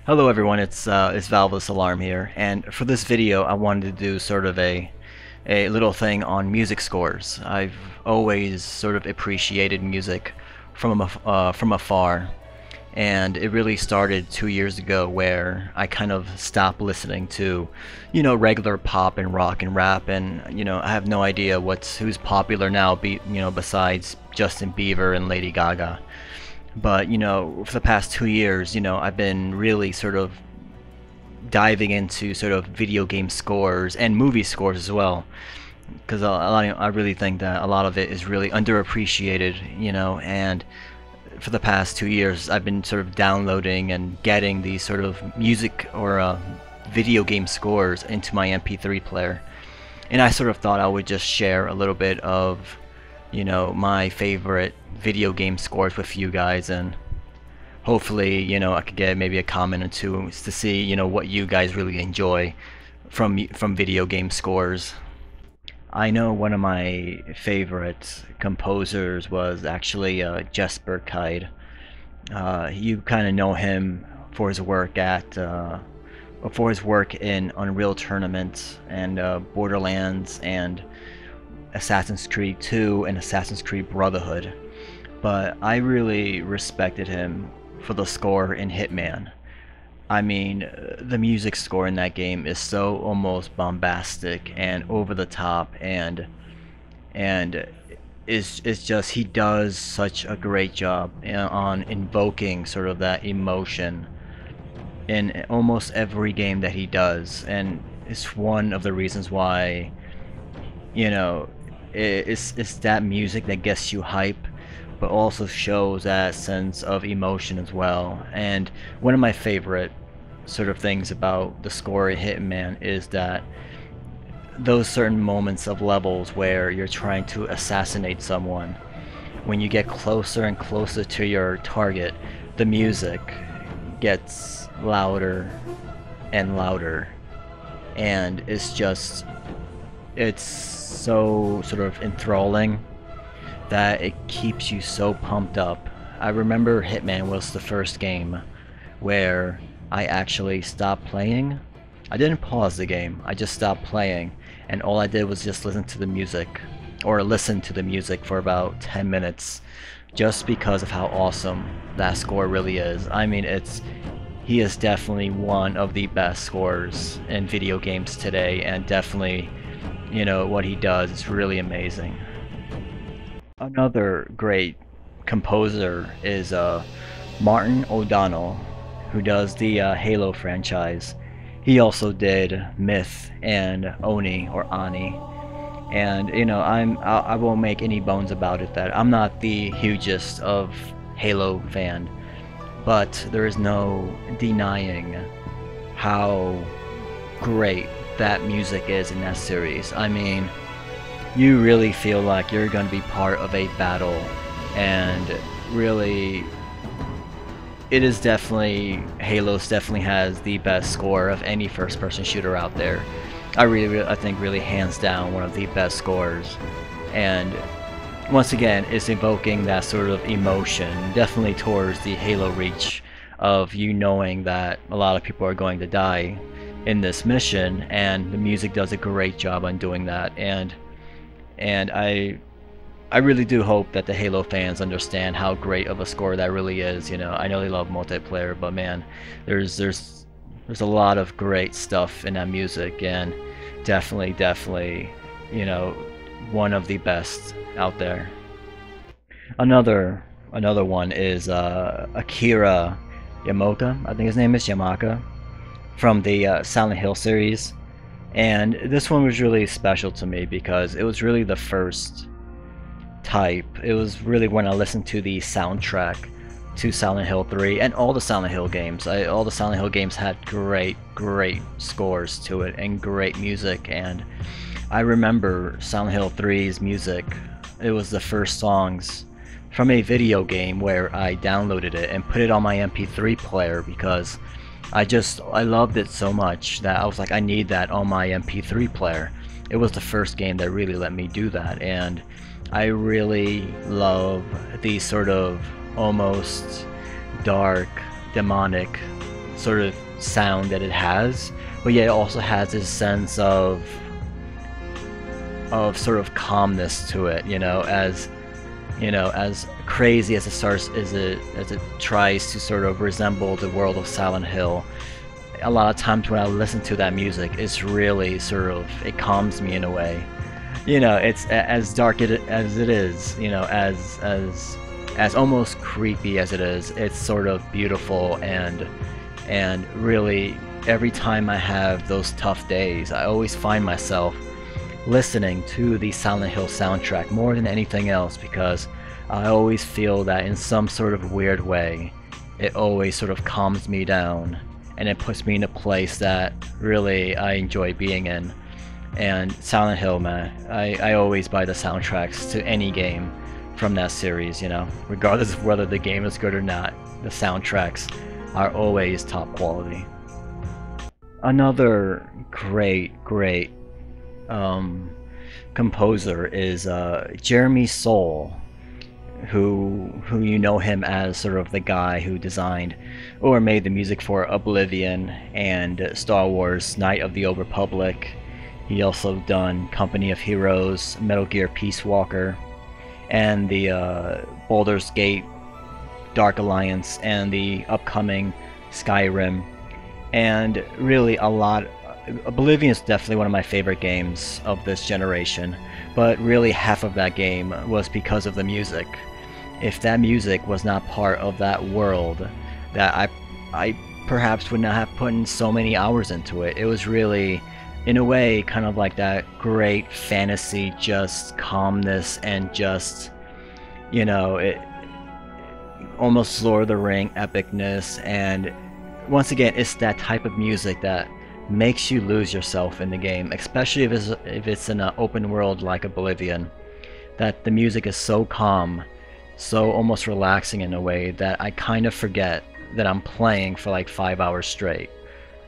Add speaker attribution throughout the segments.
Speaker 1: Hello everyone, it's Valvis Alarm here, and for this video I wanted to do sort of a little thing on music scores. I've always sort of appreciated music from afar, and it really started 2 years ago where I kind of stopped listening to, regular pop and rock and rap, and I have no idea who's popular now, besides Justin Bieber and Lady Gaga. But for the past 2 years, I've been really sort of diving into sort of video game scores and movie scores as well, because I really think that a lot of it is really underappreciated, and for the past 2 years I've been sort of downloading and getting these sort of music or video game scores into my MP3 player, and I sort of thought I would just share a little bit of my favorite video game scores with you guys, and hopefully I could get maybe a comment or two to see what you guys really enjoy from video game scores. I know one of my favorite composers was actually Jesper Kyd. You kind of know him for his work in Unreal Tournament and Borderlands and Assassin's Creed 2 and Assassin's Creed Brotherhood, but I really respected him for the score in Hitman. I mean, the music score in that game is so almost bombastic and over the top, and it's just he does such a great job on invoking sort of that emotion in almost every game that he does, and it's one of the reasons why you know it's that music that gets you hype, but also shows that sense of emotion as well. And one of my favorite sort of things about the score in Hitman is that those certain moments of levels where you're trying to assassinate someone, when you get closer and closer to your target, the music gets louder and louder, and it's so sort of enthralling that it keeps you so pumped up. I remember Hitman was the first game where I actually stopped playing. I didn't pause the game, I just stopped playing, and all I did was just listen to the music, or listen to the music for about 10 minutes, just because of how awesome that score really is. I mean, he is definitely one of the best scorers in video games today, and definitely what he does is really amazing. Another great composer is Martin O'Donnell, who does the Halo franchise. He also did Myth and Oni or Ani, and I won't make any bones about it that I'm not the hugest of Halo fan, but there is no denying how great that music is in that series. I mean, you really feel like you're going to be part of a battle, and really Halo's definitely has the best score of any first-person shooter out there. I think really hands down one of the best scores, and once again it's evoking that sort of emotion, definitely towards the Halo Reach of knowing that a lot of people are going to die in this mission, and the music does a great job on doing that. And I really do hope that the Halo fans understand how great of a score that really is. I know they love multiplayer, but man, there's a lot of great stuff in that music, and definitely one of the best out there. Another one is Akira Yamaoka, I think his name is Yamaka, from the Silent Hill series. And this one was really special to me because it was really the first type. It was really when I listened to the soundtrack to Silent Hill 3 and all the Silent Hill games. All the Silent Hill games had great scores to it and great music, and I remember Silent Hill 3's music. It was the first songs from a video game where I downloaded it and put it on my MP3 player because I loved it so much that I was like, I need that on my MP3 player. It was the first game that really let me do that, and I really love these sort of almost dark, demonic sort of sound that it has, but yet it also has this sense of sort of calmness to it, as crazy as it starts as it tries to sort of resemble the world of Silent Hill. A lot of times when I listen to that music, it's really sort of, it calms me in a way. It's as dark as it is, as almost creepy as it is. It's sort of beautiful, and really every time I have those tough days, I always find myself listening to the Silent Hill soundtrack more than anything else, because I always feel that in some sort of weird way, it always sort of calms me down, and it puts me in a place that really I enjoy being in. And Silent Hill, man, I always buy the soundtracks to any game from that series, regardless of whether the game is good or not. The soundtracks are always top quality. Another great composer is Jeremy Soule, who you know him as sort of the guy who designed or made the music for Oblivion and Star Wars Knight of the Old Republic. He also done Company of Heroes, Metal Gear Peace Walker, and the Baldur's Gate Dark Alliance, and the upcoming Skyrim. And really a lot. Oblivion is definitely one of my favorite games of this generation, but really half of that game was because of the music. If that music was not part of that world, that I perhaps would not have put in so many hours into it. It was really, in a way, kind of like that great fantasy, just calmness, and just, it almost Lord of the Ring epicness. And once again, it's that type of music that makes you lose yourself in the game, especially if it's in an open world like Oblivion. That the music is so calm, so almost relaxing in a way that I kind of forget that I'm playing for like 5 hours straight.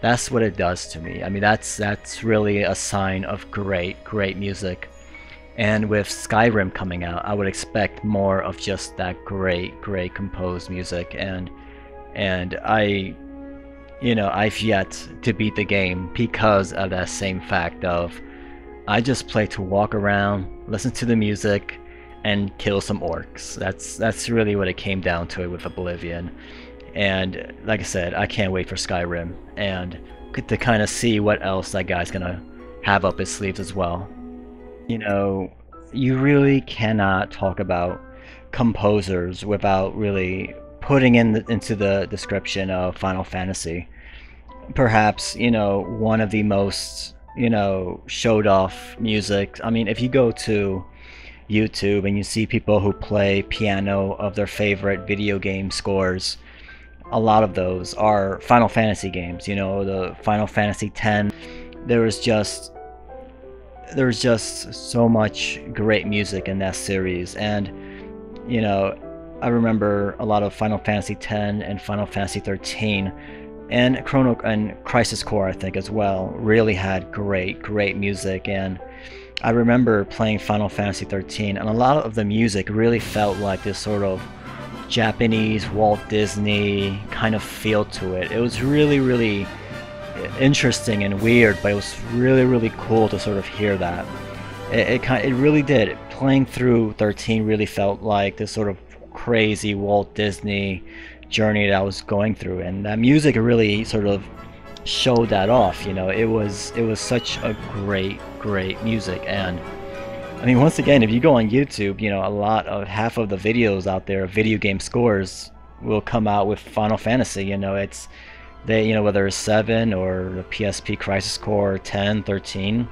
Speaker 1: That's what it does to me. I mean, that's really a sign of great music. And with Skyrim coming out, I would expect more of just that great composed music. And I've yet to beat the game because of that same fact of I just play to walk around, listen to the music, and kill some orcs. That's really what it came down to with Oblivion. And like I said, I can't wait for Skyrim and to kind of see what else that guy's gonna have up his sleeves as well. You really cannot talk about composers without really putting into the description of Final Fantasy. Perhaps, one of the most, showed off music. I mean, if you go to YouTube and you see people who play piano of their favorite video game scores, a lot of those are Final Fantasy games. The Final Fantasy X. There's just so much great music in that series. And I remember a lot of Final Fantasy X and Final Fantasy 13 and Crisis Core, I think, as well, really had great music. And I remember playing Final Fantasy 13, and a lot of the music really felt like this sort of Japanese Walt Disney kind of feel to it. It was really interesting and weird, but it was really cool to sort of hear that. It really did. Playing through 13 really felt like this sort of crazy Walt Disney journey that I was going through, and that music really sort of showed that off. It was such a great music. And I mean, once again, if you go on YouTube, half of the videos out there, video game scores, will come out with Final Fantasy. It's whether it's 7 or the PSP Crisis Core 10, 13.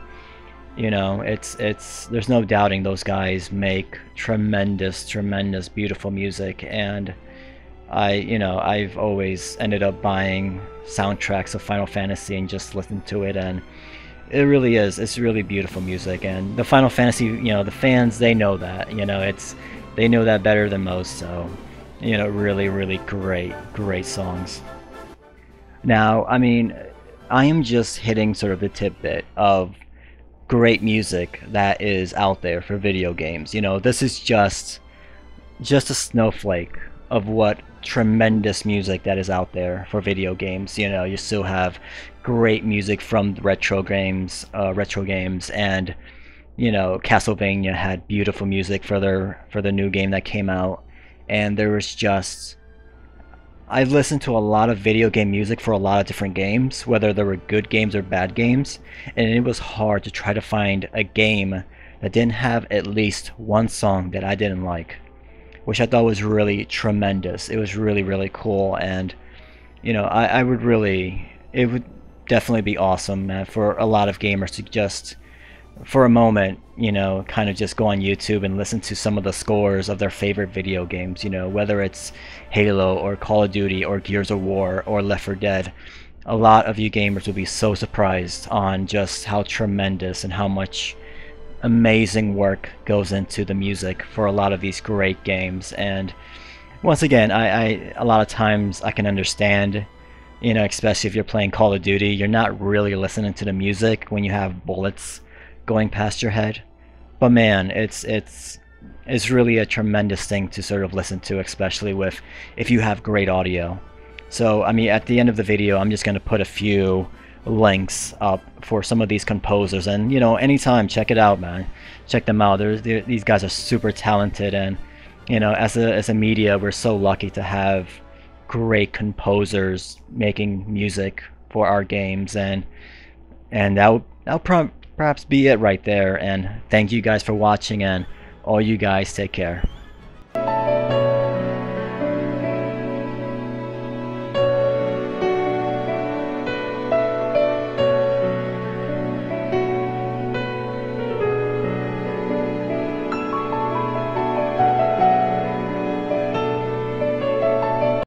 Speaker 1: There's no doubting those guys make tremendous beautiful music. And I've always ended up buying soundtracks of Final Fantasy and just listened to it, and it's really beautiful music. And the Final Fantasy, the fans, they know that, they know that better than most. So, really great songs. Now, I mean, I am just hitting sort of the tidbit of great music that is out there for video games. This is just a snowflake of what tremendous music that is out there for video games. You know, you still have great music from retro games, and you know, Castlevania had beautiful music for the new game that came out, and there was just I've listened to a lot of video game music for a lot of different games, whether they were good games or bad games, and it was hard to try to find a game that didn't have at least one song that I didn't like, which I thought was really tremendous. It was really, really cool, and you know, I would really, it would definitely be awesome, for a lot of gamers to just, for a moment, you know, kind of just go on YouTube and listen to some of the scores of their favorite video games, you know, whether it's Halo or Call of Duty or Gears of War or Left 4 Dead. A lot of you gamers will be so surprised on just how tremendous and how much amazing work goes into the music for a lot of these great games. And once again, I a lot of times I can understand, you know, especially if you're playing Call of Duty, you're not really listening to the music when you have bullets going past your head. But man, it's really a tremendous thing to sort of listen to, especially with if you have great audio. So I mean, at the end of the video, I'm just going to put a few links up for some of these composers, and you know, anytime, check it out, man. Check them out. These guys are super talented, and you know, as a media, we're so lucky to have great composers making music for our games, and that'll perhaps be it right there. And thank you guys for watching, and all you guys take care.